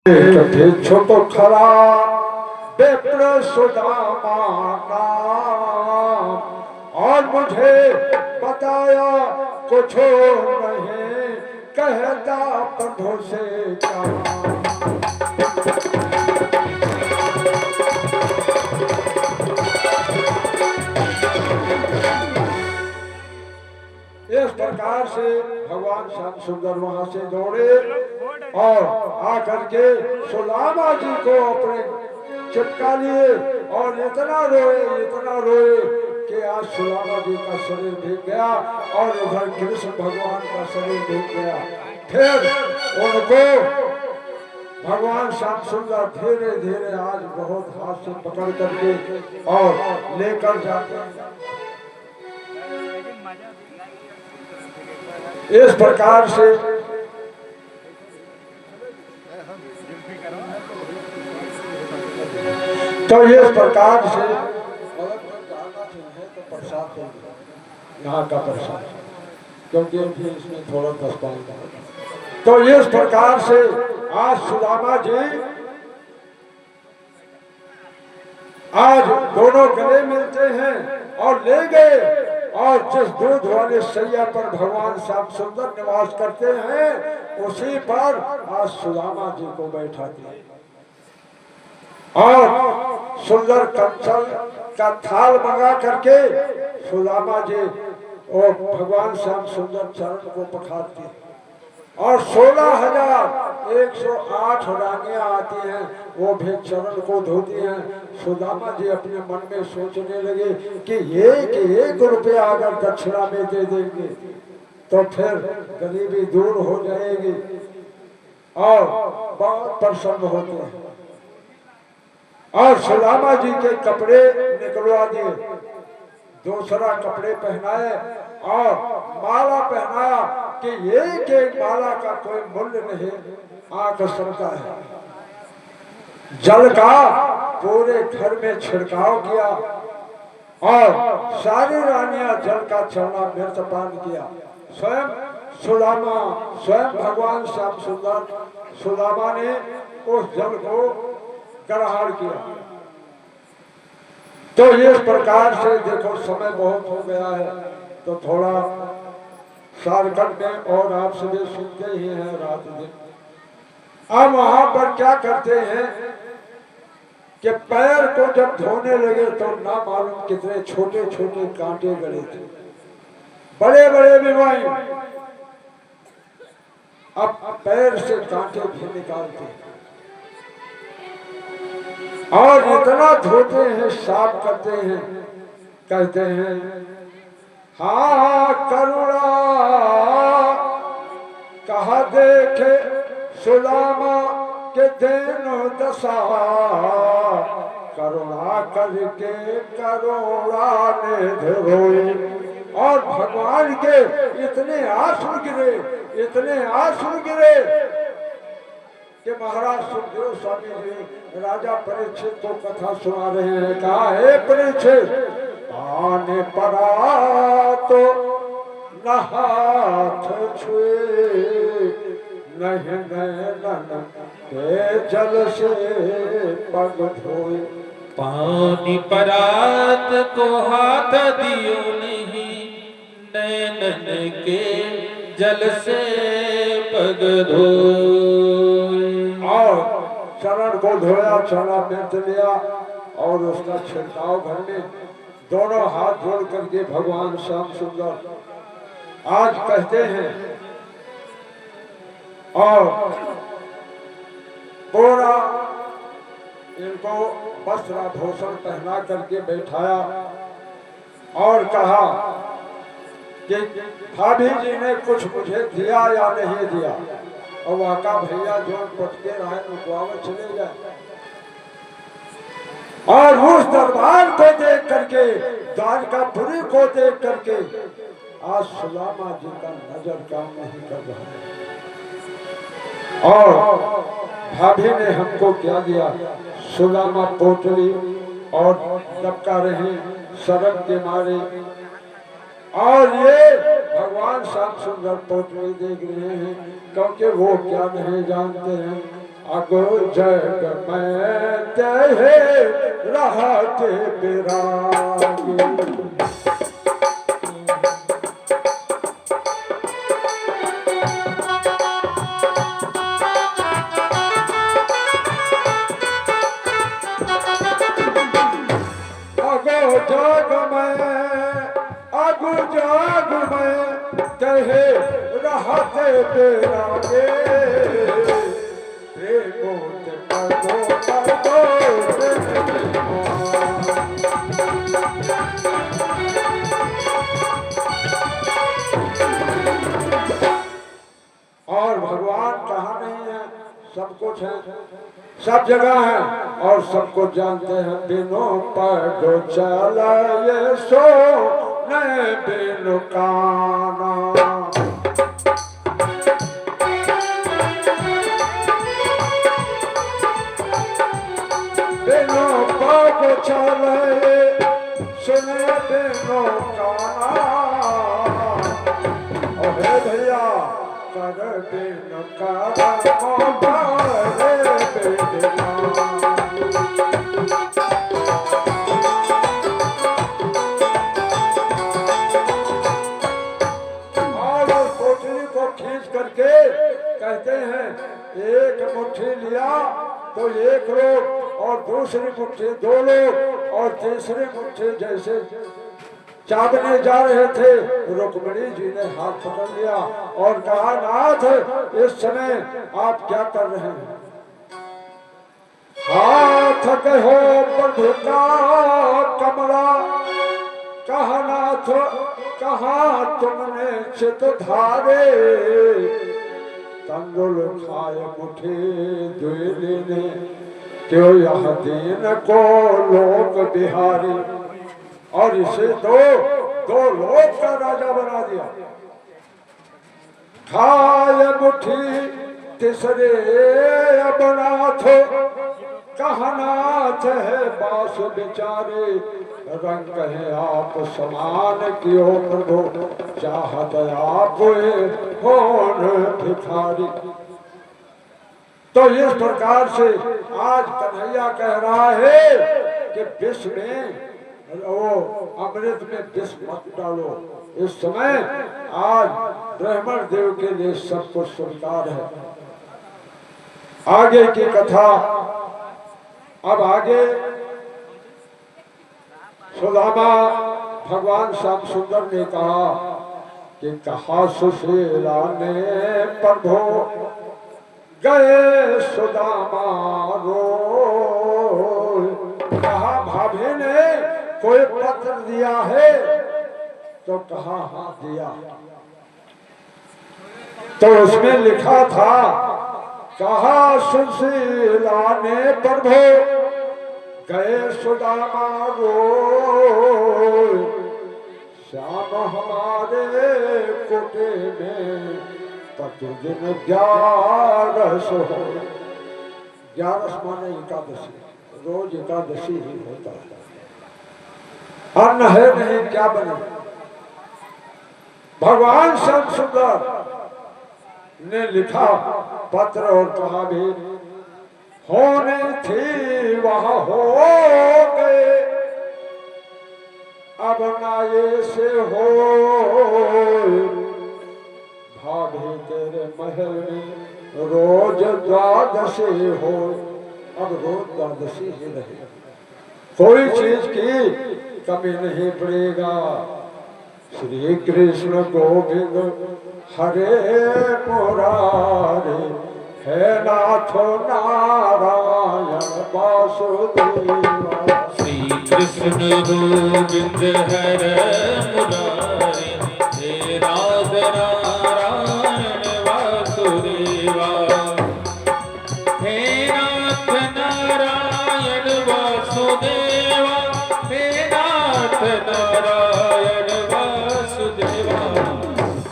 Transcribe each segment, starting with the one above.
छोटो खरा विप्र सुदामा नाम, और मुझे बताया कुछ नहीं, कहता प्रभु से क्या। इस प्रकार से भगवान श्याम सुंदर वहां से दौड़े और आकर के सुदामा जी को अपने चिपका लिए और इतना रोए कि आज सुदामा जी का शरीर भीग गया और उधर कृष्ण भगवान का शरीर भीग गया। फिर उनको भगवान श्याम सुंदर धीरे धीरे आज बहुत हाथ से पकड़ करके और लेकर जाते हैं। इस प्रकार से तो इस प्रकार से तो प्रसाद यहाँ का प्रसाद, क्योंकि इसमें थोड़ा 10-5 तो इस प्रकार से आज सुदामा जी आज दोनों गले मिलते हैं और ले गए, और जिस दूध वाले सैया पर भगवान श्याम सुंदर निवास करते हैं उसी पर आज सुदामा जी को बैठा दिया और सुंदर कंचल का थाल मंगा करके सुदामा जी और भगवान श्याम सुंदर चरण को पखारते हैं और 16,108 रानियां आती हैं, वो भी चरण को धोती हैं। सुदामा जी अपने मन में सोचने लगे कि एक रुपया अगर दक्षिणा में दे देंगे तो फिर गरीबी दूर हो जाएगी, और बहुत प्रसन्न होते हैं। और सुदामा जी के कपड़े निकलवा दिए, दूसरा कपड़े पहनाए और माला पहनाया कि एक माला का कोई मूल्य नहीं, आंख सकता है। जल का पूरे घर में छिड़काव किया और सारी रानियां जल का चढ़ना मृतपान किया। स्वयं भगवान श्याम सुंदर सुदामा ने उस जल को ग्रहण किया। तो इस प्रकार से देखो समय बहुत हो गया है, तो थोड़ा सारकट में और आप सभी सुनते ही हैं रात दिन। अब वहां पर क्या करते हैं कि पैर को जब धोने लगे तो ना मालूम कितने छोटे छोटे कांटे गड़े थे, बड़े बड़े बीमारी। अब पैर से कांटे भी निकालते हैं और इतना धोते हैं, साफ करते हैं, कहते हैं हाँ करुणा कहा देखे सुदामा के देनो दशा, करुणा करके करुणा ने धरोई। और भगवान के इतने आंसू गिरे कि महाराज सुखदेव स्वामी जी राजा परीक्षित को कथा सुना रहे हैं। कहा हे परीक्षित, आने पड़ा तो न हाथ छुए, नहीं नैनन के जल से पग धोए। पानी परात को हाथ दियो नहीं, नैनन के जल से पग धोए। और चरण को धोया, चरण में लिया और उसका छिड़काव घर में दोनों हाथ जोड़ करके भगवान श्याम सुंदर आज कहते हैं और पूरा इनको वस्त्राभूषण पहना करके बैठाया और कहा कि भाभी जी ने कुछ मुझे दिया या नहीं दिया, और वाका भैया जो पटके रहे उनको चले जाए। और उस दरबार को देख करके, द्वारकापुरी को देख करके आज सुदामा जी का नजर काम नहीं कर रहा है। और भाभी ने हमको क्या दिया, सुदामा पोटली और दबका रहे शर्म के मारे, और ये भगवान श्याम सुंदर पोटली देख रहे हैं, क्योंकि वो क्या नहीं जानते हैं अगो जग में तहे रहत बिरागी। अगो जग में तहे रहत बिरागे। और भगवान कहाँ नहीं है, सब कुछ है, सब जगह है और सब कुछ जानते हैं। बिनो पग चले सो न बिनु काना। बिनो पग चले सुने बिनु काना। हे भैया कर बिनु काना कहते हैं एक मुट्ठी लिया तो एक लोग और दूसरी मुट्ठी दो लोग और तीसरी मुट्ठी जैसे चादने जा रहे थे, रुक्मिणी जी ने हाथ पकड़ लिया और कहा नाथ इस समय आप क्या कर रहे हैं? हाथ कहो प्रभु का कमला। कहा नाथ कहा तुमने चित धारे। तंगुल खाए मुठे दुइली ने क्यों यह दीन को लोक बिहारी। और इसे दो लोक का राजा बना दिया। खाए मुठी तीसरे अपनाथ। कहनाथ है बास बिचारे। रंग है आप समान क्यों प्रभु चाहत आप कौन भिखारी। तो इस प्रकार से आज कन्हैया कह रहा है कि विष में वो अमृत में विष मत डालो। इस समय आज ब्राह्मण देव के लिए सब कुछ स्वीकार है। आगे की कथा अब आगे सुदामा भगवान श्याम सुंदर ने कहा कि कहा सुशीला ने प्रभु गए सुदामा रो। कहा भाभी ने कोई पत्र दिया है? तो कहा हाँ दिया। तो उसमें लिखा था कहा सुशीला ने प्रभु गए सुदामा रोय। श्याम हमारे कुटे में प्रतिदिन 11 हो। 11 माने एकादशी, रोज एकादशी ही होता है। अन्न है नहीं क्या बने। भगवान श्याम सुंदर ने लिखा पत्र और कहा भी होने थी वहां हो गए। अब ना ये से हो भाभी तेरे महल में रोज द्वादशी हो। अब रोज द्वादशी ही रहे, कोई चीज की कमी नहीं पड़ेगा। श्री कृष्ण गोविंद हरे मुरारी है नाथ नारायण वासुदेवा। श्री कृष्ण गोविंद हरे मुरारी हे नाथ नारायण वासुदेवा। हे नाथ नारायण वासुदेवा। हे नाथ नारायण वासुदेवा।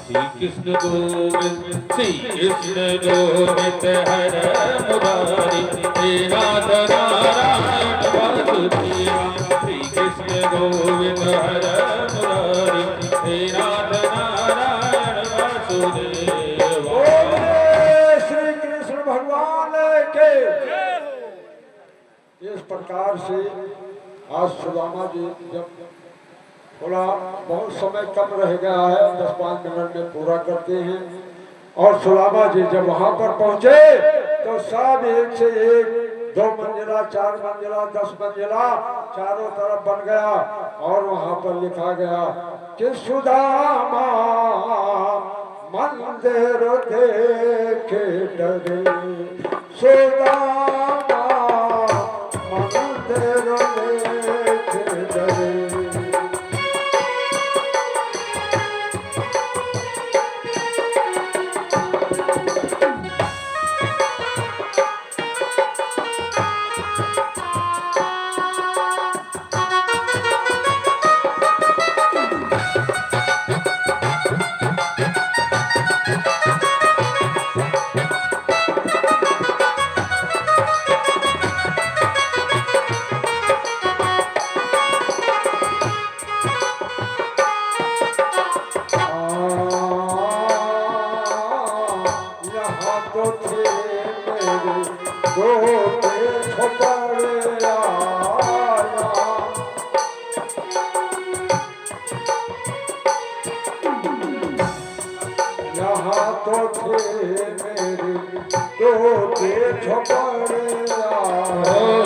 श्री कृष्ण गोविंद श्री कृष्ण गोविंद हरे मुरारी हे नाथ नारायण वासुदेवा। श्री कृष्ण गोविंद हरे मुरारी हे नाथ नारायण वासुदेवा। श्री कृष्ण भगवान के इस प्रकार से आज सुदामा जी जब थोड़ा बहुत समय कम रह गया है, 10-5 मिनट में पूरा करते हैं। और सुदामा जी जब वहां पर पहुंचे तो सब एक से एक 2 मंजिला, 4 मंजिला, 10 मंजिला चारों तरफ बन गया। और वहां पर लिखा गया कि सुदामा मंदिर देखे डरे, सुदामा मंदिर देखे डरे। यहाँ तो थे मेरे टोटे झोपड़िया,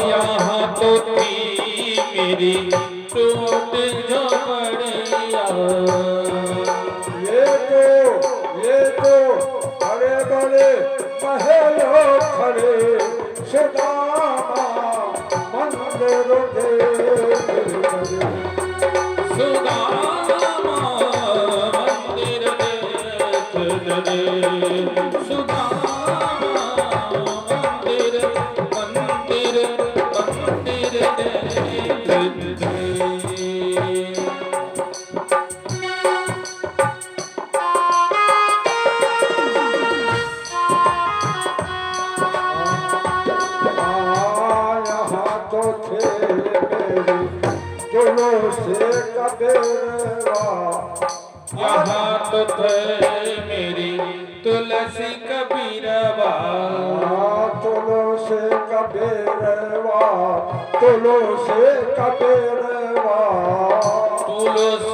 यहाँ तो थी मेरी टूट झोपड़िया। ये तो बड़े बड़े महलों खड़े, सुदामा मंदिर देखे, सुदामा मंदिर देखे डरे, सुदामा मंदिर मंदिर मंदिर देखे डरे। यहाँ तो थे मेरे जुलूस से कबीरवा, यहाँ तो थे मेरी तुलसी कबीरवा, तुलसी कबीरवा, तुलसी कबीरवा, तुलसी